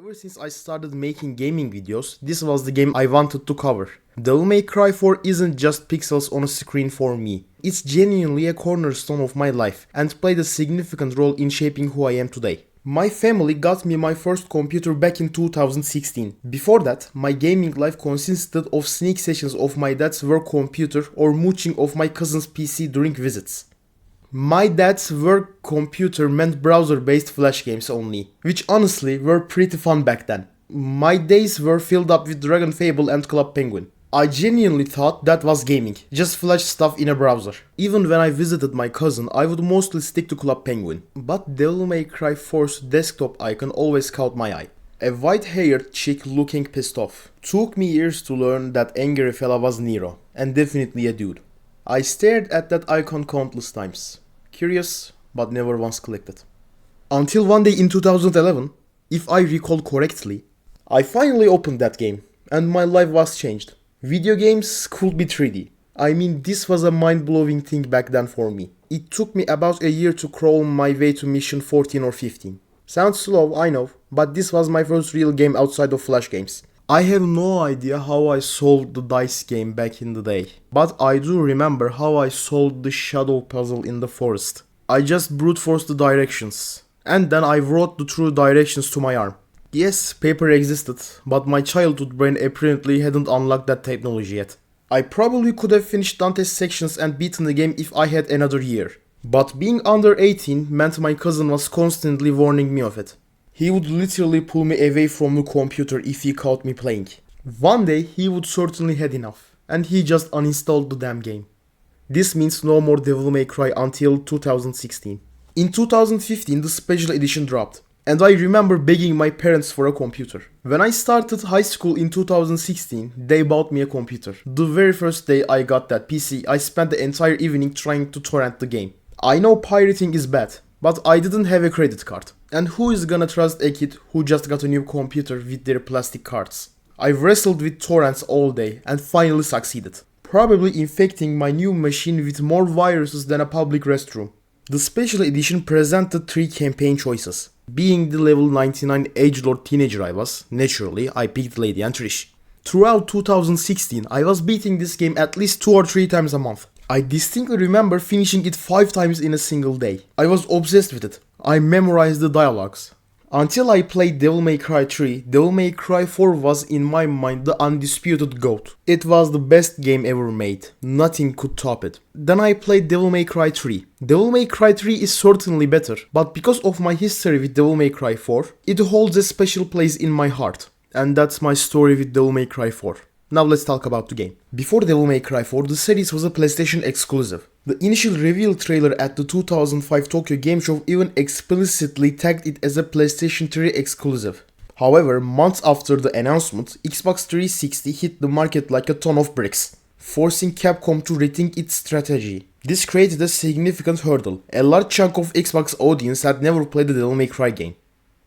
Ever since I started making gaming videos, this was the game I wanted to cover. Devil May Cry 4 isn't just pixels on a screen for me. It's genuinely a cornerstone of my life and played a significant role in shaping who I am today. My family got me my first computer back in 2016. Before that, my gaming life consisted of sneak sessions of my dad's work computer or mooching of my cousin's PC during visits. My dad's work computer meant browser-based flash games only, which honestly were pretty fun back then. My days were filled up with Dragon Fable and Club Penguin. I genuinely thought that was gaming, just flash stuff in a browser. Even when I visited my cousin, I would mostly stick to Club Penguin. But Devil May Cry 4's desktop icon always caught my eye. A white-haired chick looking pissed off. Took me years to learn that angry fella was Nero, and definitely a dude. I stared at that icon countless times. Curious, but never once clicked it. Until one day in 2011, if I recall correctly, I finally opened that game, and my life was changed. Video games could be 3D. I mean, this was a mind-blowing thing back then for me. It took me about a year to crawl my way to mission 14 or 15. Sounds slow, I know, but this was my first real game outside of Flash games. I have no idea how I solved the dice game back in the day, but I do remember how I solved the shadow puzzle in the forest. I just brute forced the directions, and then I wrote the true directions to my arm. Yes, paper existed, but my childhood brain apparently hadn't unlocked that technology yet. I probably could have finished Dante's sections and beaten the game if I had another year, but being under 18 meant my cousin was constantly warning me of it. He would literally pull me away from the computer if he caught me playing. One day he would certainly had enough, and he just uninstalled the damn game. This means no more Devil May Cry until 2016. In 2015 the special edition dropped, and I remember begging my parents for a computer. When I started high school in 2016, they bought me a computer. The very first day I got that PC, I spent the entire evening trying to torrent the game. I know pirating is bad, but I didn't have a credit card. And who is gonna trust a kid who just got a new computer with their plastic cards? I wrestled with torrents all day and finally succeeded. Probably infecting my new machine with more viruses than a public restroom. The special edition presented 3 campaign choices. Being the level 99 agelord teenager I was, naturally I picked Lady and Trish. Throughout 2016 I was beating this game at least 2 or 3 times a month. I distinctly remember finishing it 5 times in a single day. I was obsessed with it. I memorized the dialogues. Until I played Devil May Cry 3, Devil May Cry 4 was in my mind the undisputed GOAT. It was the best game ever made. Nothing could top it. Then I played Devil May Cry 3. Devil May Cry 3 is certainly better, but because of my history with Devil May Cry 4, it holds a special place in my heart. And that's my story with Devil May Cry 4. Now let's talk about the game. Before Devil May Cry 4, the series was a PlayStation exclusive. The initial reveal trailer at the 2005 Tokyo Game Show even explicitly tagged it as a PlayStation 3 exclusive. However, months after the announcement, Xbox 360 hit the market like a ton of bricks, forcing Capcom to rethink its strategy. This created a significant hurdle. A large chunk of Xbox audience had never played the Devil May Cry game.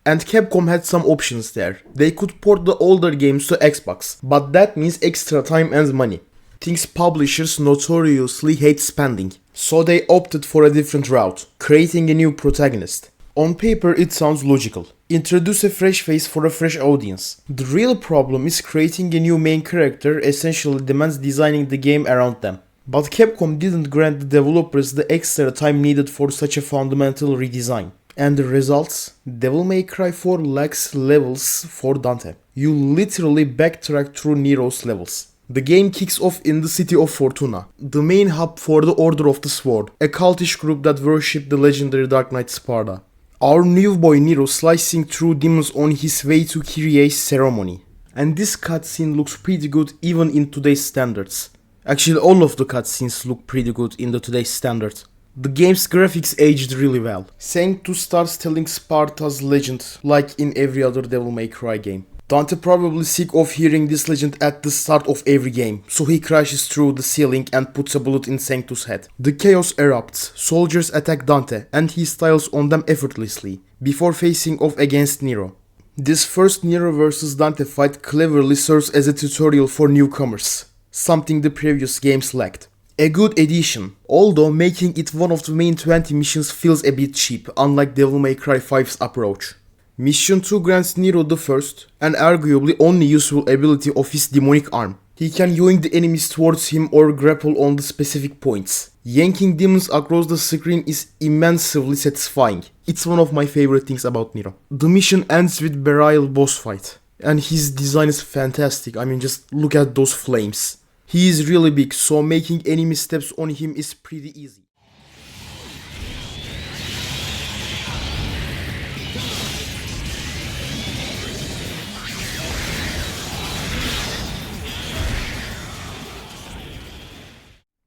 And Capcom had some options there. They could port the older games to Xbox, but that means extra time and money. Things publishers notoriously hate spending, so they opted for a different route, creating a new protagonist. On paper it sounds logical. Introduce a fresh face for a fresh audience. The real problem is creating a new main character essentially demands designing the game around them. But Capcom didn't grant the developers the extra time needed for such a fundamental redesign. And the results? Devil May Cry 4 lacks levels for Dante. You literally backtrack through Nero's levels. The game kicks off in the city of Fortuna, the main hub for the Order of the Sword, a cultish group that worship the legendary Dark Knight Sparda. Our new boy Nero slicing through demons on his way to Kyrie's ceremony. And this cutscene looks pretty good even in today's standards. Actually, all of the cutscenes look pretty good in the today's standards. The game's graphics aged really well. Sanctus starts telling Sparta's legend like in every other Devil May Cry game. Dante probably sick of hearing this legend at the start of every game, so he crashes through the ceiling and puts a bullet in Sanctus' head. The chaos erupts, soldiers attack Dante and he styles on them effortlessly, before facing off against Nero. This first Nero vs Dante fight cleverly serves as a tutorial for newcomers, something the previous games lacked. A good addition, although making it one of the main 20 missions feels a bit cheap, unlike Devil May Cry 5's approach. Mission 2 grants Nero the first, and arguably only useful ability of his demonic arm. He can yoink the enemies towards him or grapple on the specific points. Yanking demons across the screen is immensely satisfying. It's one of my favorite things about Nero. The mission ends with Belial boss fight, and his design is fantastic. I mean, just look at those flames. He is really big, so making enemy steps on him is pretty easy.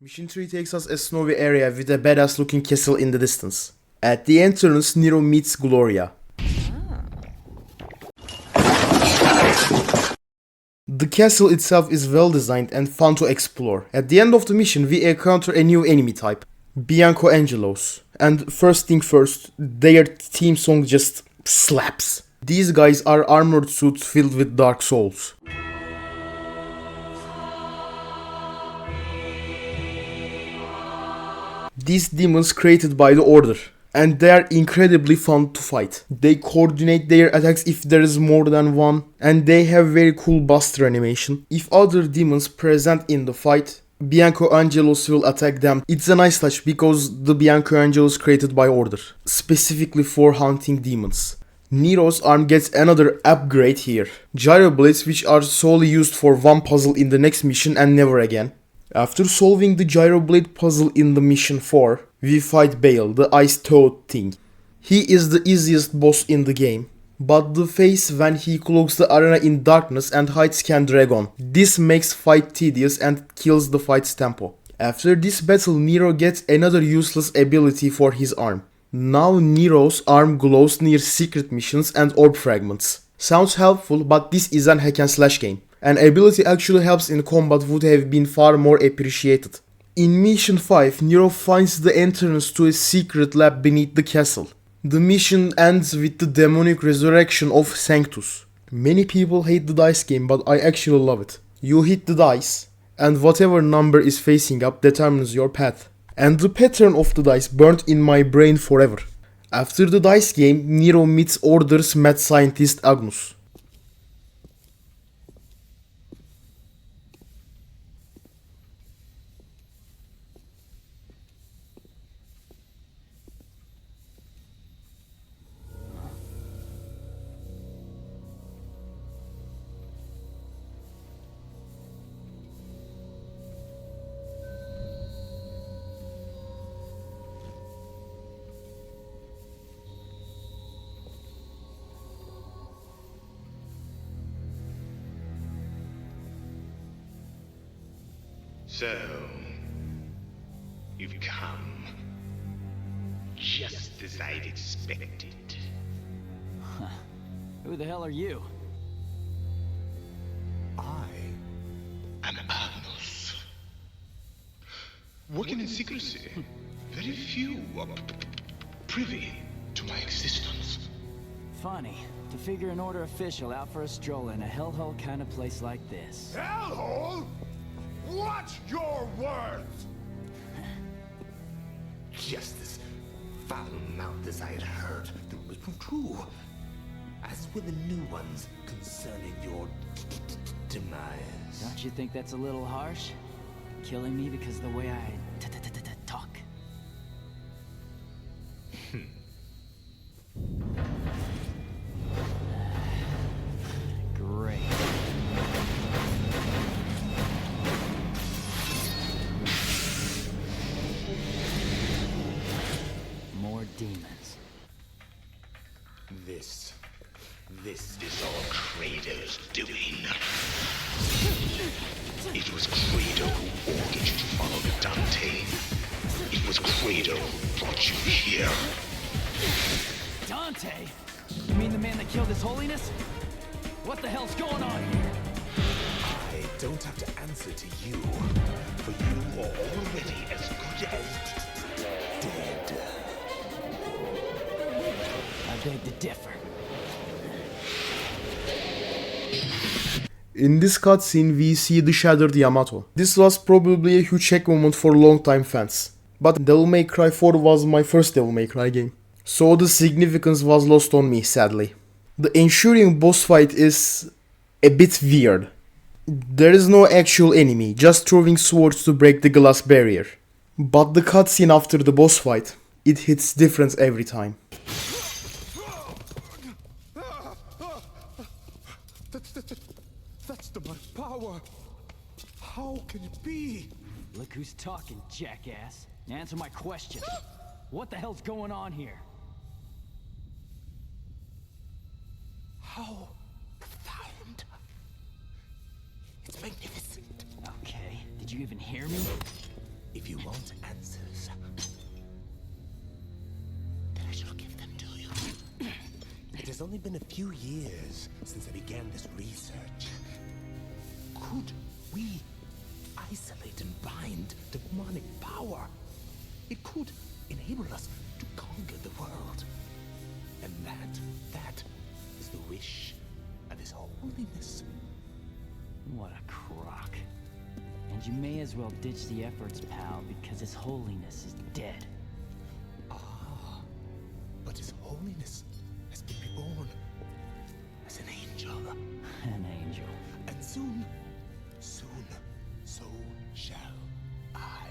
Mission 3 takes us a snowy area with a badass looking castle in the distance. At the entrance, Nero meets Gloria. The castle itself is well designed and fun to explore. At the end of the mission, we encounter a new enemy type, Bianco Angelos. And first thing first, their theme song just slaps. These guys are armored suits filled with dark souls. These demons created by the Order, and they are incredibly fun to fight. They coordinate their attacks if there is more than one, and they have very cool buster animation. If other demons present in the fight, Bianco Angelos will attack them. It's a nice touch because the Bianco Angelos created by Order, specifically for hunting demons. Nero's arm gets another upgrade here. Gyro blades, which are solely used for one puzzle in the next mission and never again. After solving the Gyro Blade puzzle in the mission 4, we fight Bale, the ice toad thing. He is the easiest boss in the game, but the face when he cloaks the arena in darkness and hides can drag on. This makes fight tedious and kills the fight's tempo. After this battle, Nero gets another useless ability for his arm. Now Nero's arm glows near secret missions and orb fragments. Sounds helpful, but this is an hack and slash game. An ability actually helps in combat would have been far more appreciated. In Mission 5, Nero finds the entrance to a secret lab beneath the castle. The mission ends with the demonic resurrection of Sanctus. Many people hate the dice game, but I actually love it. You hit the dice, and whatever number is facing up determines your path. And the pattern of the dice burnt in my brain forever. After the dice game, Nero meets Order's mad scientist Agnus. So, you've come. Just as I'd expected. Huh. Who the hell are you? I am Agnus. Working in secrecy, very few are privy to my existence. Funny, to figure an Order official out for a stroll in a hellhole kind of place like this. Hellhole? Watch your words! Just as foul-mouthed as I had heard, the rumors proved true. As were the new ones concerning your demise. Don't you think that's a little harsh? Killing me because of the way I talk? Great. More demons. This is all Kratos' doing. It was Kratos who ordered you to follow Dante. It was Kratos who brought you here. Dante? You mean the man that killed His Holiness? What the hell's going on here? I don't have to answer to you, for you are already as good as dead. I beg to differ. In this cutscene, we see the shattered Yamato. This was probably a huge check moment for longtime fans. But Devil May Cry 4 was my first Devil May Cry game, so the significance was lost on me, sadly. The ensuing boss fight is a bit weird. There is no actual enemy, just throwing swords to break the glass barrier. But the cutscene after the boss fight, it hits different every time. That's the much power. How can it be? Look who's talking, jackass. Answer my question. What the hell's going on here? How profound. It's magnificent. Okay, did you even hear me? If you want answers, then I shall give them to you. It has only been a few years since I began this research. Could we isolate and bind demonic power? It could enable us to conquer the world. And that is the wish of His Holiness. What a crock. And you may as well ditch the efforts, pal, because His Holiness is dead. But His Holiness has been reborn as an angel. An angel. And soon, so shall I.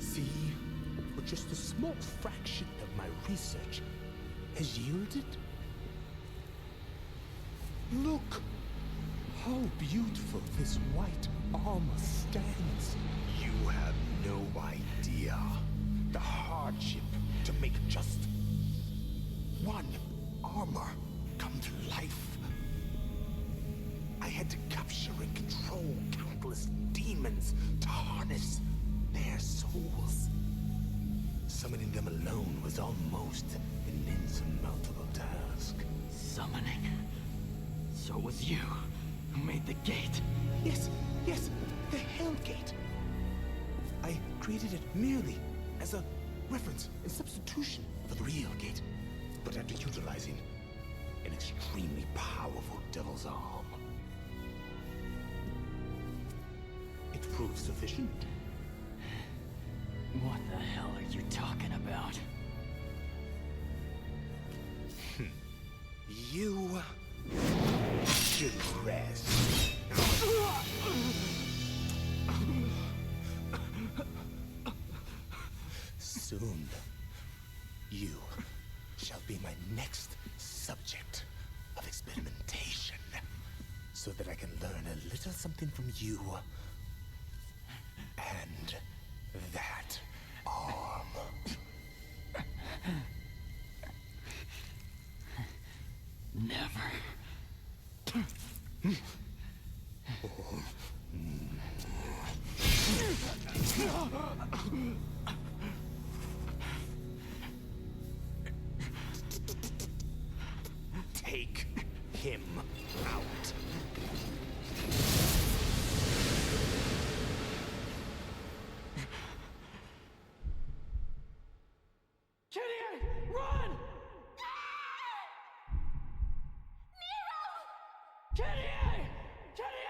See, what just a small fraction of my research has yielded. Look how beautiful this white armor stands. You have no idea the hardship to make just one armor come to life. I had to capture and control countless demons to harness their souls. Summoning them alone was almost an insurmountable task. Summoning? So it was you who made the gate? Yes, the Hell Gate. I created it merely as a reference and substitution for the real gate, but after utilizing an extremely powerful devil's arm. It proved sufficient. What the hell are you talking about? You should rest. Soon, you shall be my next subject of experimentation, so that I can learn a little something from you and that arm. Never. Take him out. Kenny, run! Kenny! Kenny!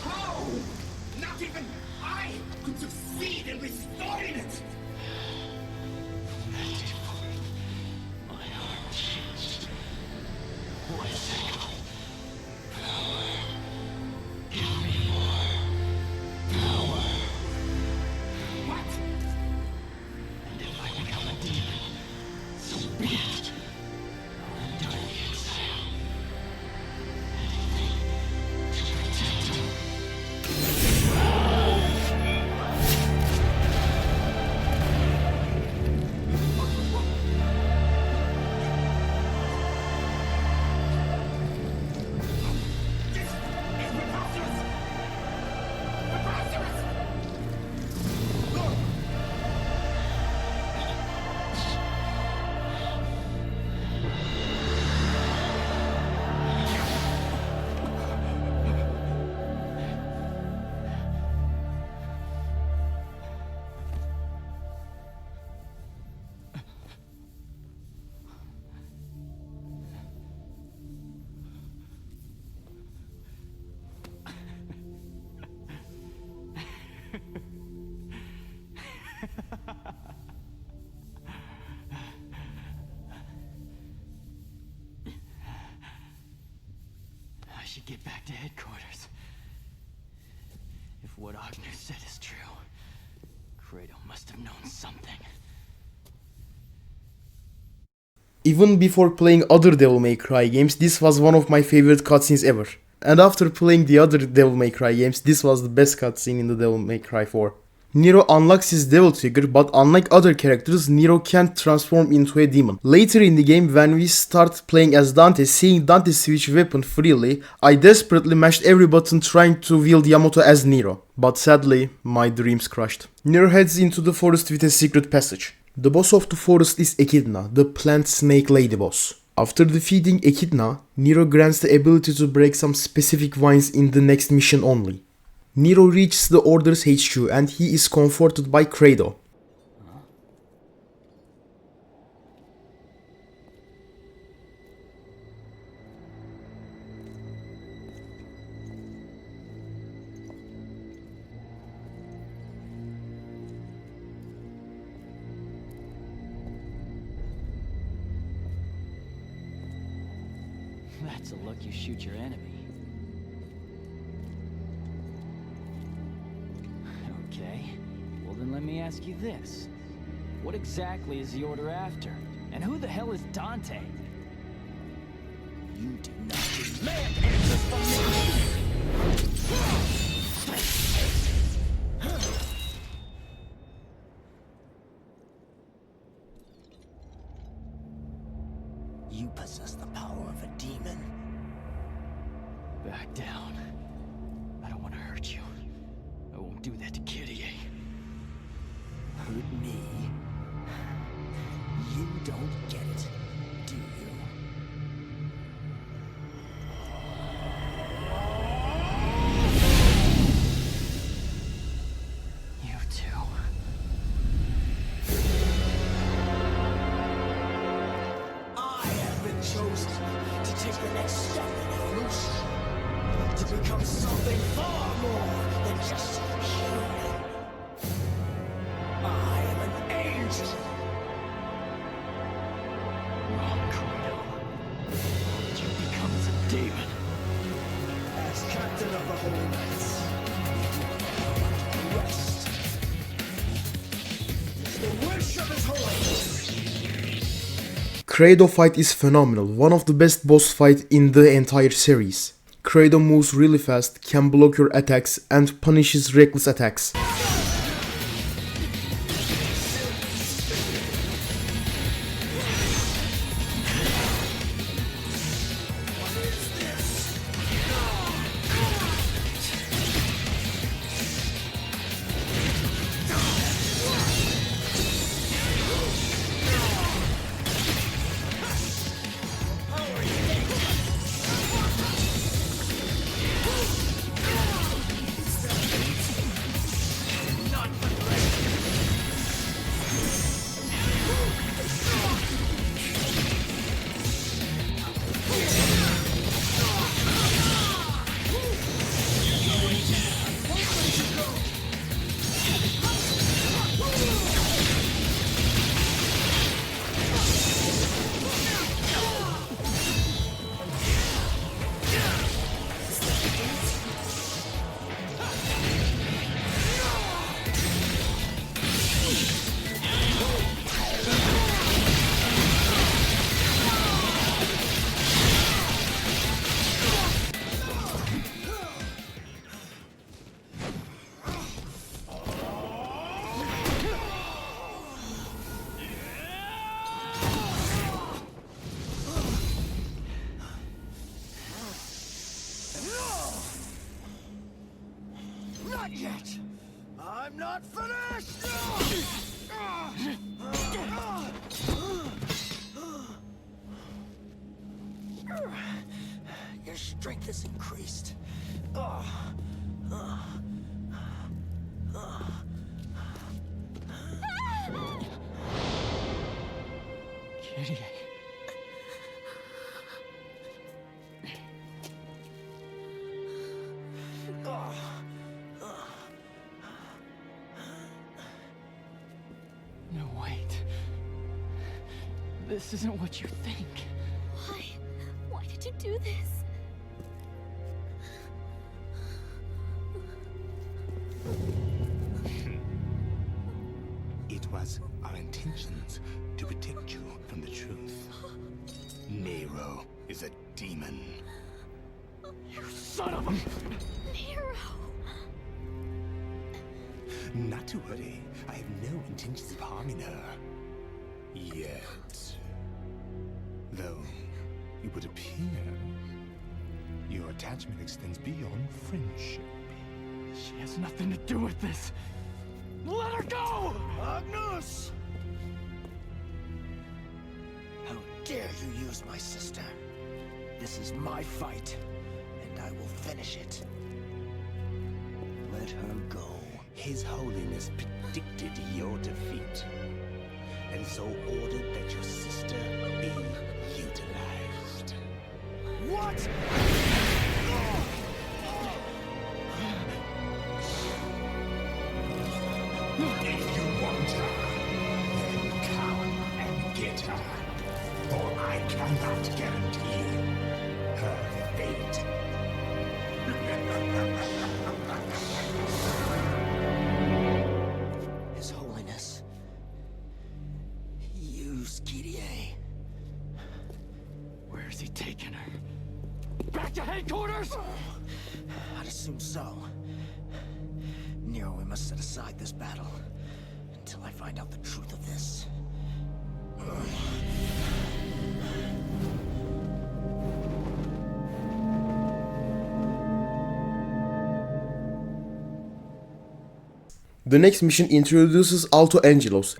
How? Not even I could succeed in restoring it! My heart changed. What is it? Power. what Agnes said is true. Kratos must have known something. Even before playing other Devil May Cry games, this was one of my favorite cutscenes ever. And after playing the other Devil May Cry games, this was the best cutscene in the Devil May Cry 4. Nero unlocks his Devil Trigger, but unlike other characters, Nero can't transform into a demon. Later in the game, when we start playing as Dante, seeing Dante switch weapon freely, I desperately mashed every button trying to wield Yamato as Nero. But sadly, my dreams crushed. Nero heads into the forest with a secret passage. The boss of the forest is Echidna, the plant snake lady boss. After defeating Echidna, Nero grants the ability to break some specific vines in the next mission only. Nero reaches the Order's HQ and he is comforted by Kratos. That's a look you shoot your enemy. Okay, well then let me ask you this. What exactly is the Order after? And who the hell is Dante? You do not demand answers from me! You possess the power of a demon. Back down. I don't want to hurt you. I won't do that to Kyrie. Hurt me? You don't get it, do you? You too. I have been chosen to take the next step in evolution. To become something far more than just human. I am an angel. Wrong, Kratos. What you become is a demon. As captain of the Holy Knights, rest is the wish of His Holiness. Kratos fight is phenomenal, one of the best boss fight in the entire series. Kratos moves really fast, can block your attacks and punishes reckless attacks. Not yet! I'm not finished! Your strength has increased. Kyrie. No, wait. This isn't what you think. Why? Why did you do this? intentions to protect you from the truth. Nero is a demon. Son of a... Nero! Not to worry, I have no intentions of harming her. Yet. Though, it would appear your attachment extends beyond friendship. She has nothing to do with this. Let her go! Agnus! How dare you use my sister? This is my fight, and I will finish it. Let her go. His Holiness predicted your defeat, and so ordered that your sister be utilized. What? If you want her, then come and get her. For I cannot guarantee her fate. His Holiness. Use Kyrie. Where is he taking her? Back to headquarters? I'd assume so. Nero, we must set aside this battle until I find out the truth of this. The next mission introduces Alto Angelos.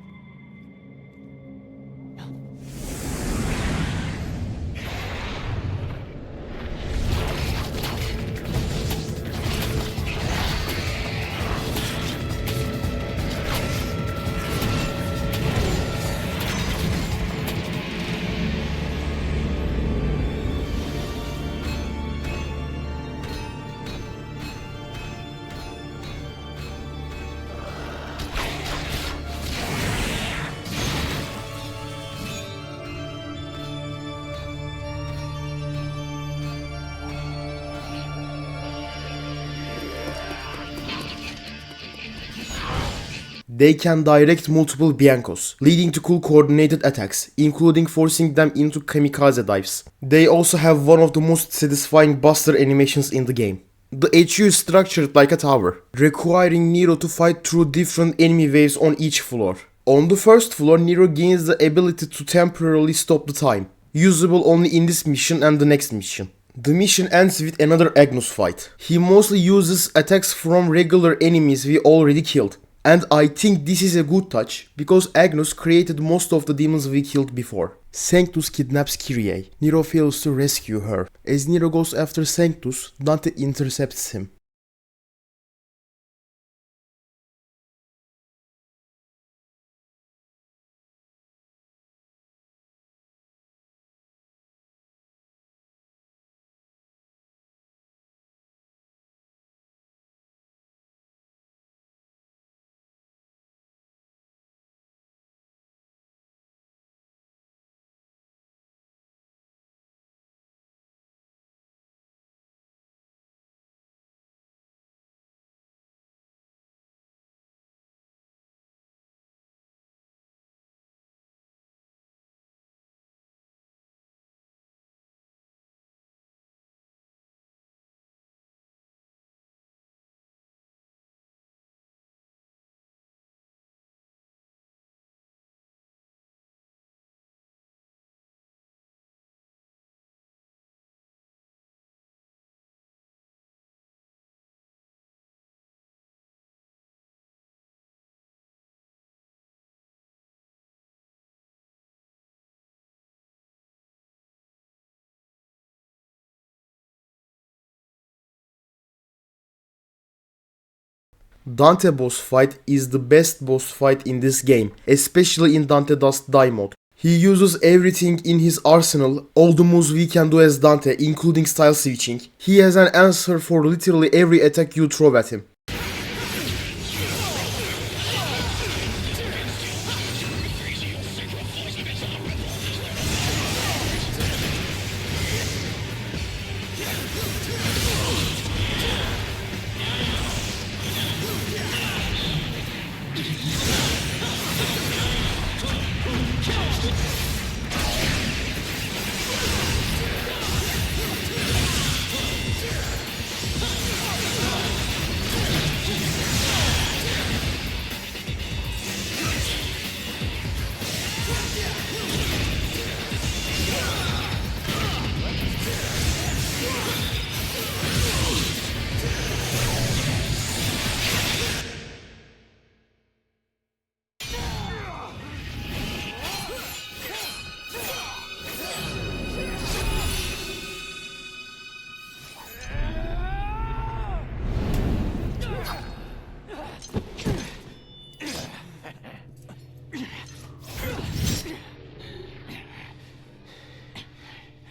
They can direct multiple Biancos, leading to cool coordinated attacks, including forcing them into kamikaze dives. They also have one of the most satisfying buster animations in the game. The HU is structured like a tower, requiring Nero to fight through different enemy waves on each floor. On the first floor, Nero gains the ability to temporarily stop the time, usable only in this mission and the next mission. The mission ends with another Agnus fight. He mostly uses attacks from regular enemies we already killed. And I think this is a good touch, because Agnus created most of the demons we killed before. Sanctus kidnaps Kyrie. Nero fails to rescue her. As Nero goes after Sanctus, Dante intercepts him. Dante boss fight is the best boss fight in this game, especially in Dante Does Die mode. He uses everything in his arsenal, all the moves we can do as Dante, including style switching. He has an answer for literally every attack you throw at him.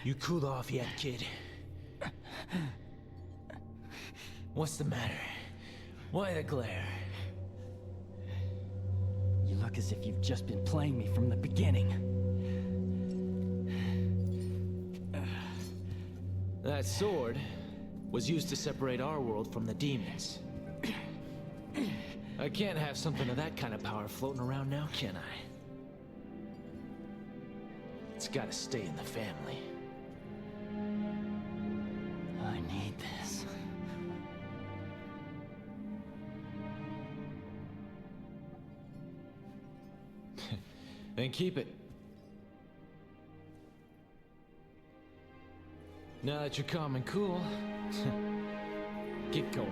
You cooled off yet, kid? What's the matter? Why the glare? You look as if you've just been playing me from the beginning. That sword was used to separate our world from the demons. I can't have something of that kind of power floating around now, can I? It's gotta stay in the family. I need this. Then keep it. Now that you're calm and cool, get going.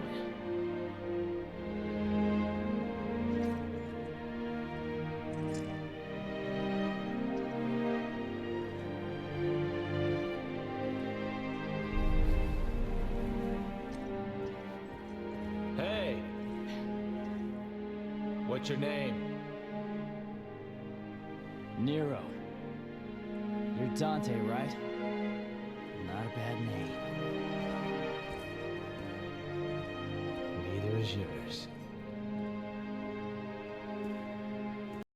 Hey! What's your name? Nero. You're Dante, right? Not a bad name. Neither is yours.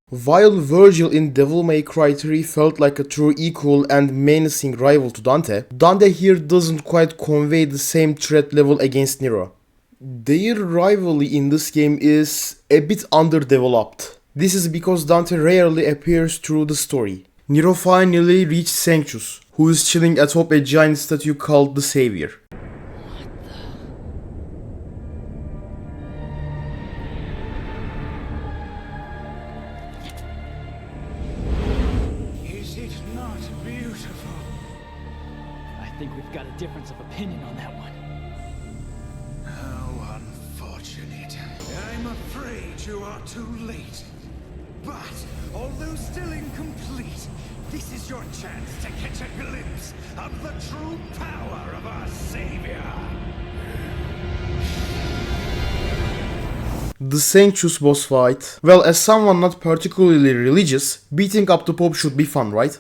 While Virgil in Devil May Cry 3 felt like a true equal and menacing rival to Dante, Dante here doesn't quite convey the same threat level against Nero. Their rivalry in this game is a bit underdeveloped. This is because Dante rarely appears through the story. Nero finally reached Sanctus, who is chilling atop a giant statue called the Savior. Is it not beautiful? I think we've got a difference of opinion on that one. How unfortunate. I'm afraid you are too late. But, although still incomplete, this is your chance to catch a glimpse of the true power of our Savior. The Sanctus boss fight. Well, as someone not particularly religious, beating up the Pope should be fun, right?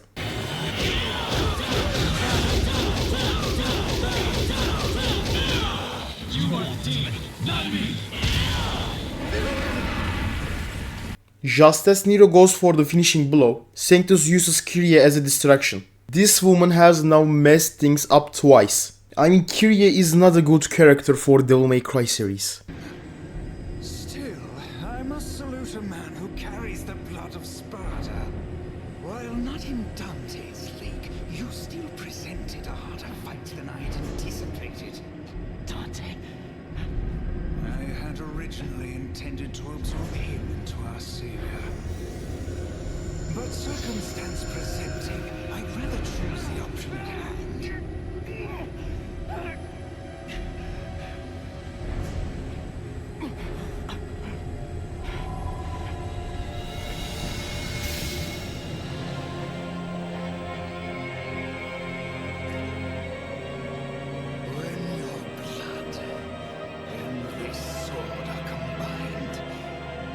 Just as Nero goes for the finishing blow, Sanctus uses Kyrie as a distraction. This woman has now messed things up twice. I mean, Kyrie is not a good character for Devil May Cry series. Still, I must salute a man who carries the blood of Sparta. While not in Dante's league, you still presented a harder fight than I had anticipated. Dante? I had originally intended to absorb him into our Savior. But circumstance presenting, I'd rather choose the option at hand. When your blood and this sword are combined,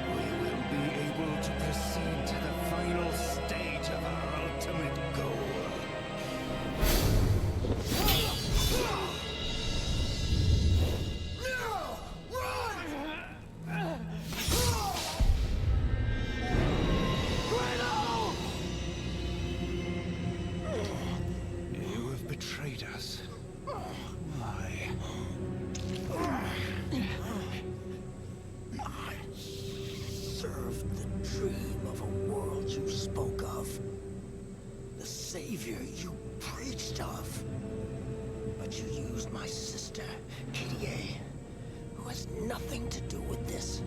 we will be able to proceed to the final stage of our ultimate goal. No! Run! You have betrayed us. I served the dream of a world you spoke of. The savior you preached of. But you used my sister, Kyrie, who has nothing to do with this.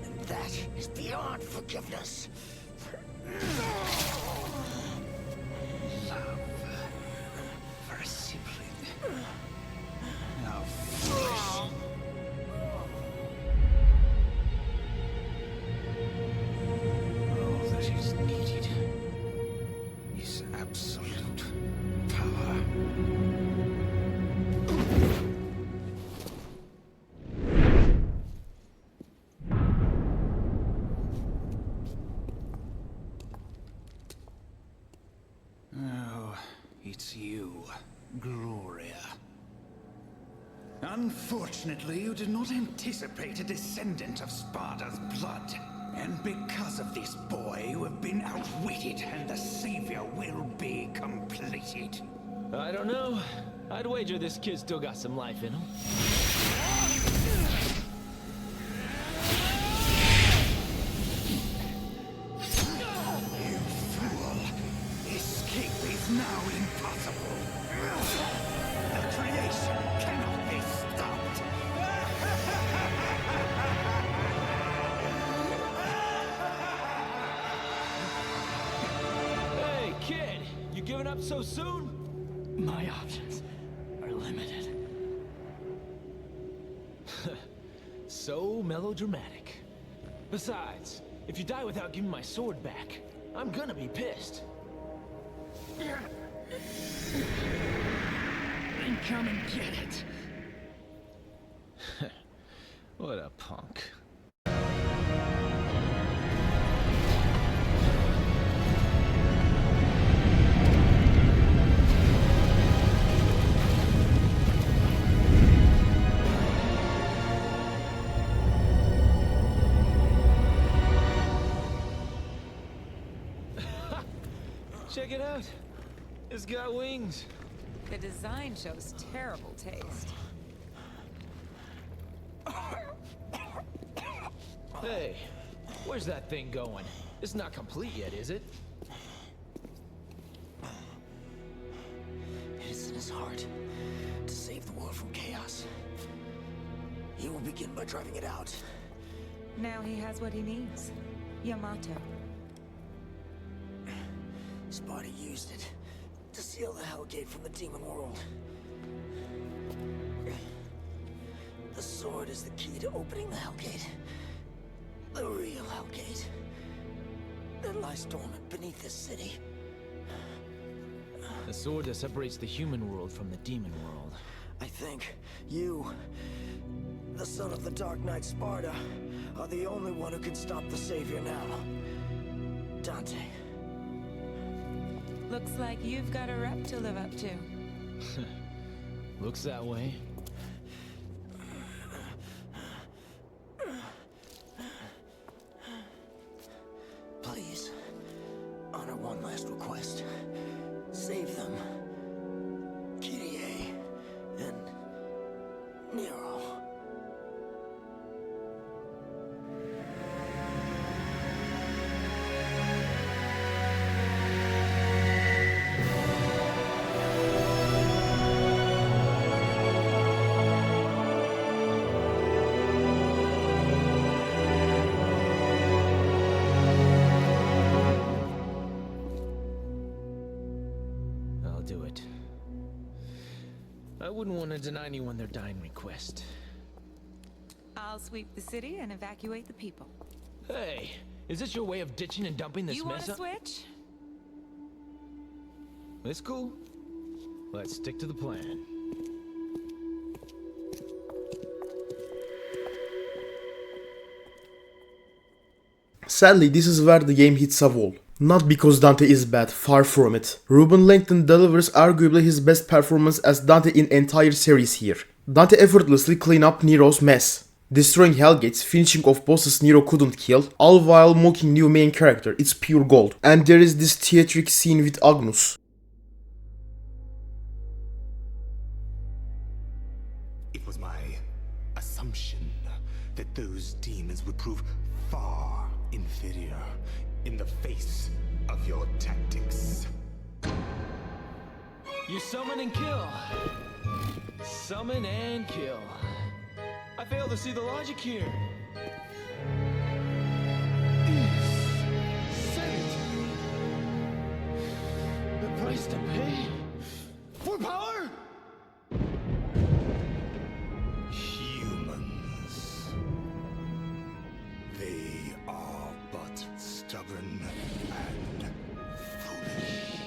And that is beyond forgiveness. Love for a sibling. How foolish. All that is needed is absolute power. Unfortunately, you did not anticipate a descendant of Sparta's blood. And because of this boy, you have been outwitted, and the savior will be completed. I don't know. I'd wager this kid still got some life in him. You fool! Escape is now impossible. The creation cannot be stopped. Hey, kid! You giving up so soon? My options are limited. So melodramatic. Besides, if you die without giving my sword back, I'm gonna be pissed. Then come and get it. What a punk. Check it out. It's got wings. The design shows terrible taste. Hey, where's that thing going? It's not complete yet, is it? It is in his heart to save the world from chaos. He will begin by driving it out. Now he has what he needs. Yamato. Sparta used it to seal the Hellgate from the demon world. The sword is the key to opening the Hellgate. The real Hellgate. That lies dormant beneath this city. The sword that separates the human world from the demon world. I think you, the son of the Dark Knight Sparta, are the only one who can stop the Savior now. Dante. Looks like you've got a rep to live up to. Looks that way. Please, honor one last request. Save them. Kyrie and Nero. I'll do it. I wouldn't want to deny anyone their dying request. I'll sweep the city and evacuate the people. Hey, is this your way of ditching and dumping this You want mess to up? switch? It's cool. Let's stick to the plan. Sadly, this is where the game hits a wall. Not because Dante is bad, far from it. Ruben Langton delivers arguably his best performance as Dante in entire series here. Dante effortlessly clean up Nero's mess, destroying Hellgates, finishing off bosses Nero couldn't kill, all while mocking new main character. It's pure gold. And there is this theatric scene with Agnus. It was my assumption that those demons would prove far inferior in the face of your tactics. You summon and kill. Summon and kill. I fail to see the logic here. The price to pay for power? Humans. They are but stubborn and foolish.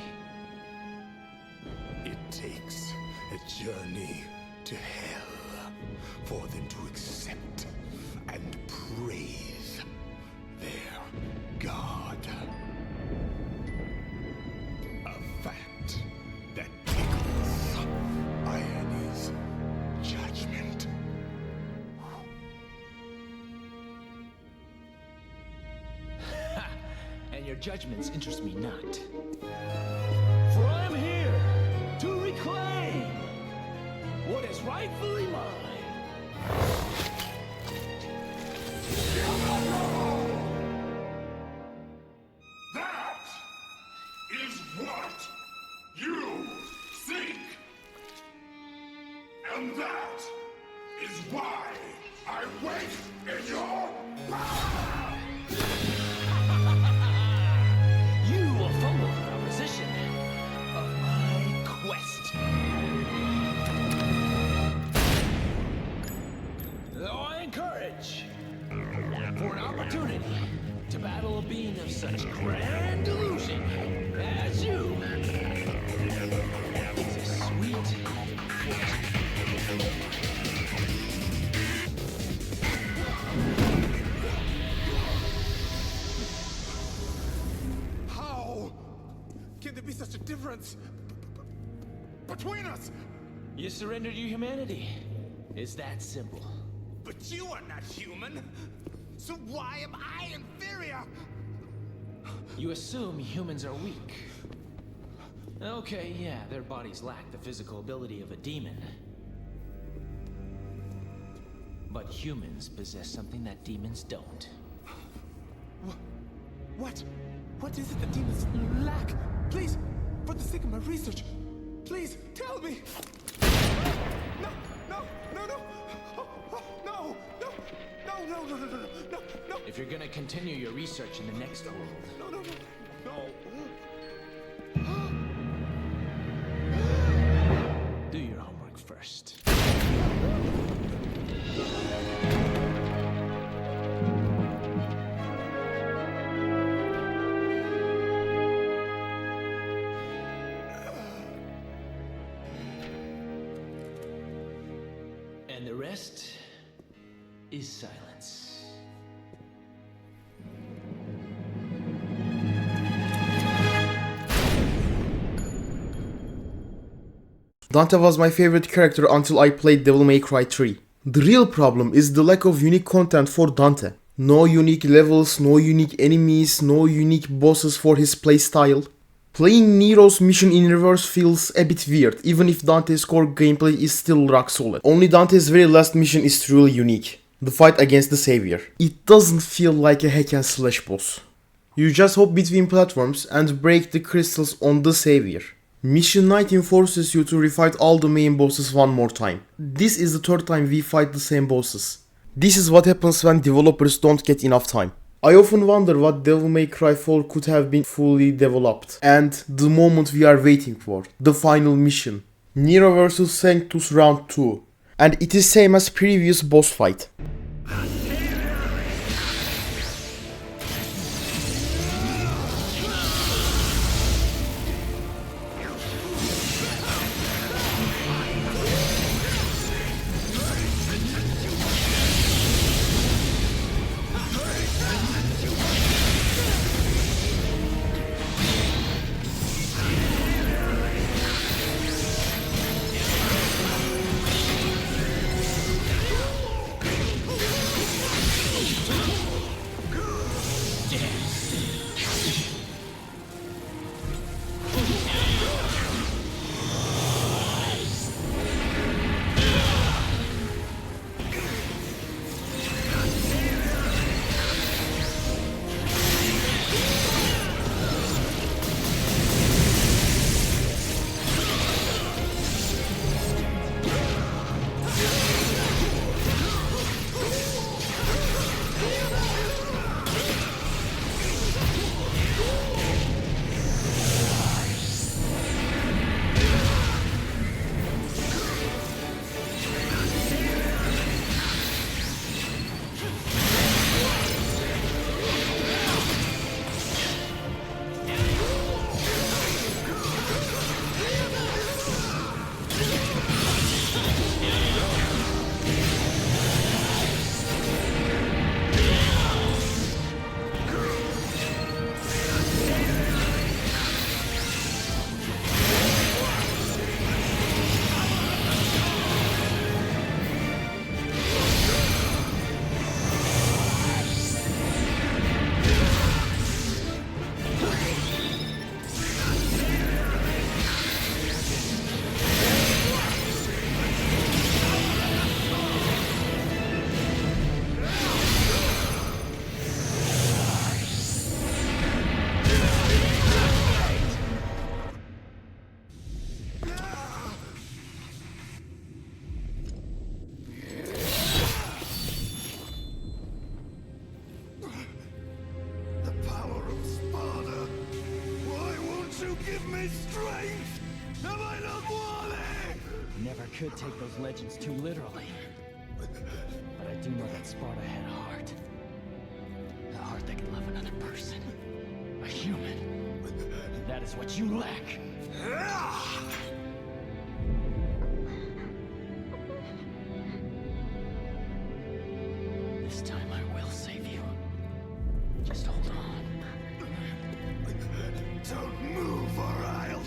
It takes a journey to hell for them to accept and praise their god. A fact that tickles Irony's judgment. your judgments interest me not. For I am here to reclaim what is rightfully mine. That is what you seek. And that is why I wait in your power! You will fumble the proposition of my quest. Though I encourage for an opportunity to battle a being of such grand delusion as you is a sweet fortune. How can there be such a difference between us? You surrendered your humanity. It's that simple. But you are not human. So why am I inferior? You assume humans are weak. Okay, yeah, their bodies lack the physical ability of a demon. But humans possess something that demons don't. What? What is it the demons lack? Please, for the sake of my research, please tell me. No, no, no, no. Oh, oh, no, no, no, no, no, no, no, no, no. If you're gonna continue your research in the next world, No, no, no, no. do your homework first. And the rest is silence. Dante was my favorite character until I played Devil May Cry 3. The real problem is the lack of unique content for Dante. No unique levels, no unique enemies, no unique bosses for his playstyle. Playing Nero's mission in reverse feels a bit weird, even if Dante's core gameplay is still rock solid. Only Dante's very last mission is truly unique. The fight against the Savior. It doesn't feel like a hack and slash boss. You just hop between platforms and break the crystals on the Savior. Mission 19 forces you to refight all the main bosses one more time. This is the third time we fight the same bosses. This is what happens when developers don't get enough time. I often wonder what Devil May Cry 4 could have been fully developed, and the moment we are waiting for, the final mission. Nero vs Sanctus Round 2. And it is same as previous boss fight. my strength! Am I not worthy? Never could take those legends too literally. But I do know that Sparta had a heart. A heart that could love another person. A human. That is what you lack. This time I will save you. Just hold on. Don't move or I'll...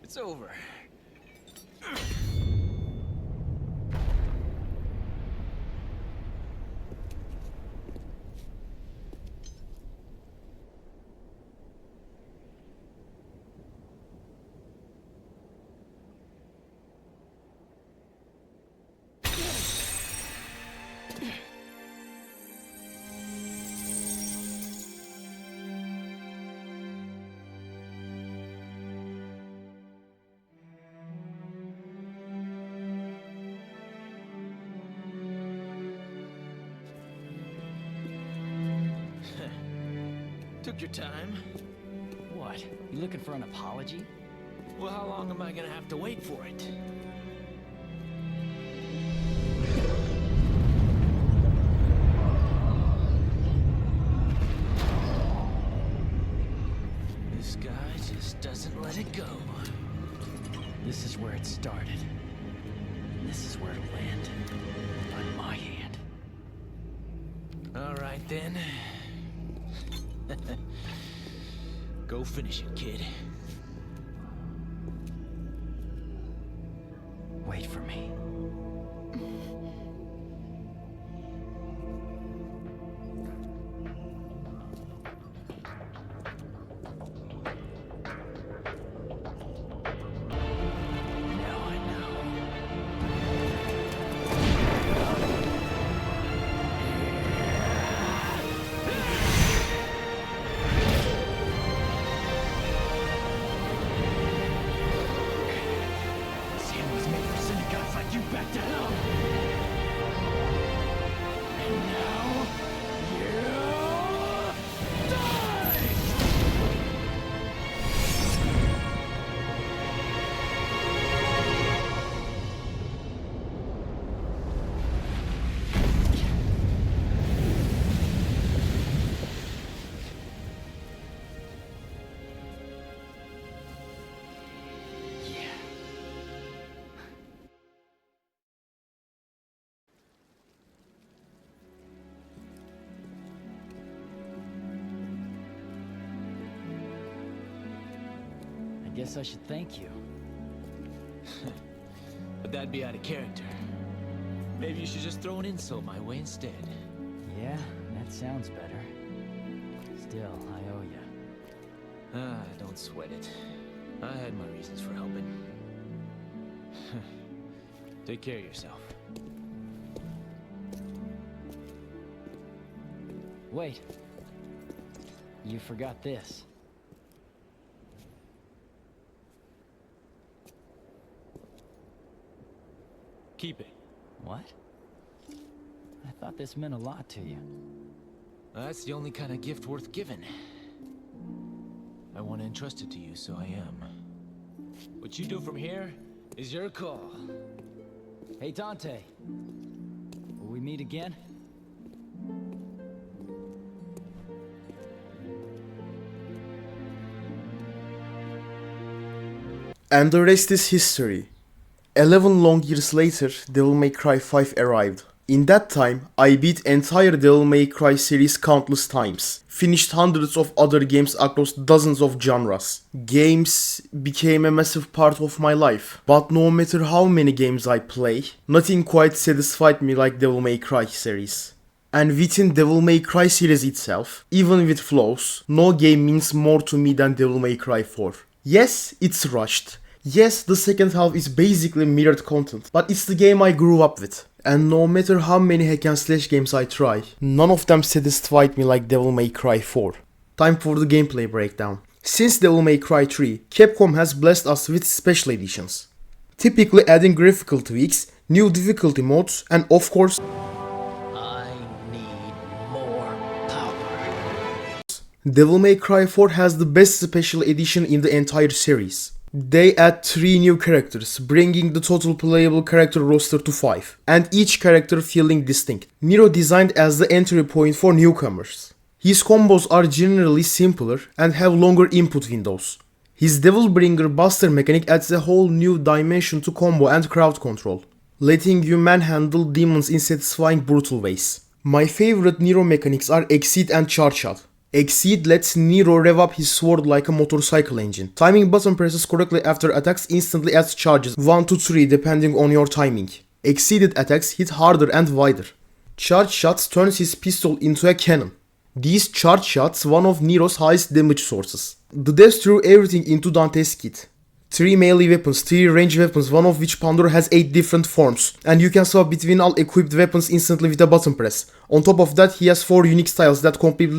It's over. Took your time. What? You looking for an apology? Well, how long am I gonna have to wait for it? This guy just doesn't let it go. This is where it started. This is where it'll end. On my hand. All right, then. Go finish it, kid. Wait for me. Now I know. This hand was made for sending guys like you back to hell. And now, you die! Yeah. I guess I should thank you. But that'd be out of character. Maybe you should just throw an insult my way instead. Yeah, that sounds better. Still, I owe you. Ah, don't sweat it. I had my reasons for helping. Take care of yourself. Wait. You forgot this. Keep it. What? I thought this meant a lot to you. That's the only kind of gift worth giving. I want to entrust it to you, so I am. What you do from here is your call. Hey, Dante. Will we meet again? And the rest is history. 11 long years later, Devil May Cry 5 arrived. In that time, I beat entire Devil May Cry series countless times, finished hundreds of other games across dozens of genres. Games became a massive part of my life, but no matter how many games I play, nothing quite satisfied me like Devil May Cry series. And within Devil May Cry series itself, even with flaws, no game means more to me than Devil May Cry 4. Yes, it's rushed. Yes, the second half is basically mirrored content, but it's the game I grew up with. And no matter how many hack and slash games I try, none of them satisfied me like Devil May Cry 4. Time for the gameplay breakdown. Since Devil May Cry 3, Capcom has blessed us with special editions, typically adding graphical tweaks, new difficulty modes, and of course, Devil May Cry 4 has the best special edition in the entire series. They add 3 new characters, bringing the total playable character roster to 5, and each character feeling distinct. Nero designed as the entry point for newcomers. His combos are generally simpler and have longer input windows. His Devilbringer Buster mechanic adds a whole new dimension to combo and crowd control, letting you manhandle demons in satisfying brutal ways. My favorite Nero mechanics are Exceed and Charge Shot. Exceed lets Nero rev up his sword like a motorcycle engine. Timing button presses correctly after attacks instantly adds charges 1 to 3 depending on your timing. Exceeded attacks hit harder and wider. Charge Shots turns his pistol into a cannon. These charge shots one of Nero's highest damage sources. The devs threw everything into Dante's kit. 3 melee weapons, 3 ranged weapons, one of which Pandora has 8 different forms, and you can swap between all equipped weapons instantly with a button press. On top of that, he has 4 unique styles that completely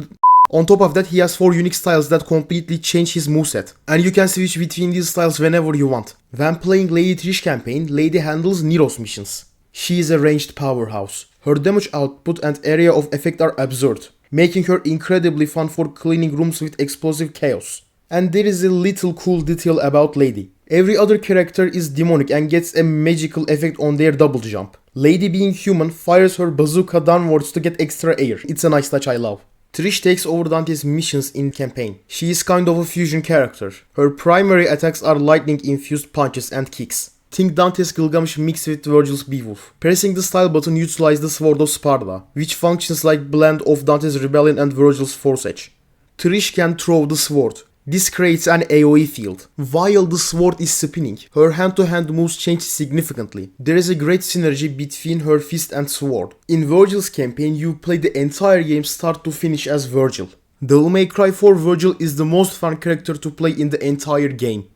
change his moveset, and you can switch between these styles whenever you want. When playing Lady Trish campaign, Lady handles Nero's missions. She is a ranged powerhouse. Her damage output and area of effect are absurd, making her incredibly fun for cleaning rooms with explosive chaos. And there is a little cool detail about Lady. Every other character is demonic and gets a magical effect on their double jump. Lady, being human, fires her bazooka downwards to get extra air. It's a nice touch I love. Trish takes over Dante's missions in campaign. She is kind of a fusion character. Her primary attacks are lightning-infused punches and kicks. Think Dante's Gilgamesh mixed with Virgil's Beowulf. Pressing the style button utilizes the Sword of Sparta, which functions like blend of Dante's Rebellion and Virgil's Force Edge. Trish can throw the sword. This creates an AoE field. While the sword is spinning, her hand-to-hand moves change significantly. There is a great synergy between her fist and sword. In Virgil's campaign, you play the entire game start to finish as Virgil. Devil May Cry 4 Virgil is the most fun character to play in the entire game.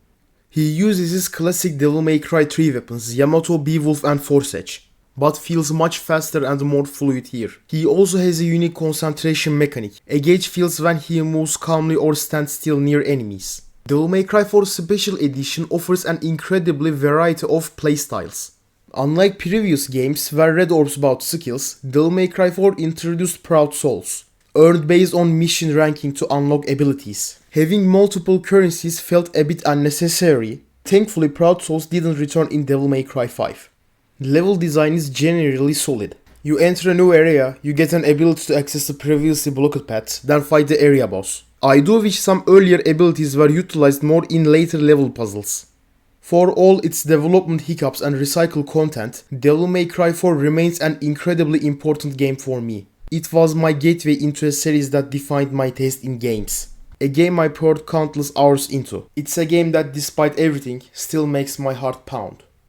He uses his classic Devil May Cry 3 weapons, Yamato, Beowulf and Force Edge, but feels much faster and more fluid here. He also has a unique concentration mechanic. A gauge feels when he moves calmly or stands still near enemies. Devil May Cry 4 Special Edition offers an incredibly variety of playstyles. Unlike previous games where red orbs bought skills, Devil May Cry 4 introduced Proud Souls, earned based on mission ranking to unlock abilities. Having multiple currencies felt a bit unnecessary. Thankfully, Proud Souls didn't return in Devil May Cry 5. Level design is generally solid. You enter a new area, you get an ability to access the previously blocked paths, then fight the area boss. I do wish some earlier abilities were utilized more in later level puzzles. For all its development hiccups and recycled content, Devil May Cry 4 remains an incredibly important game for me. It was my gateway into a series that defined my taste in games. A game I poured countless hours into. It's a game that, despite everything, still makes my heart pound.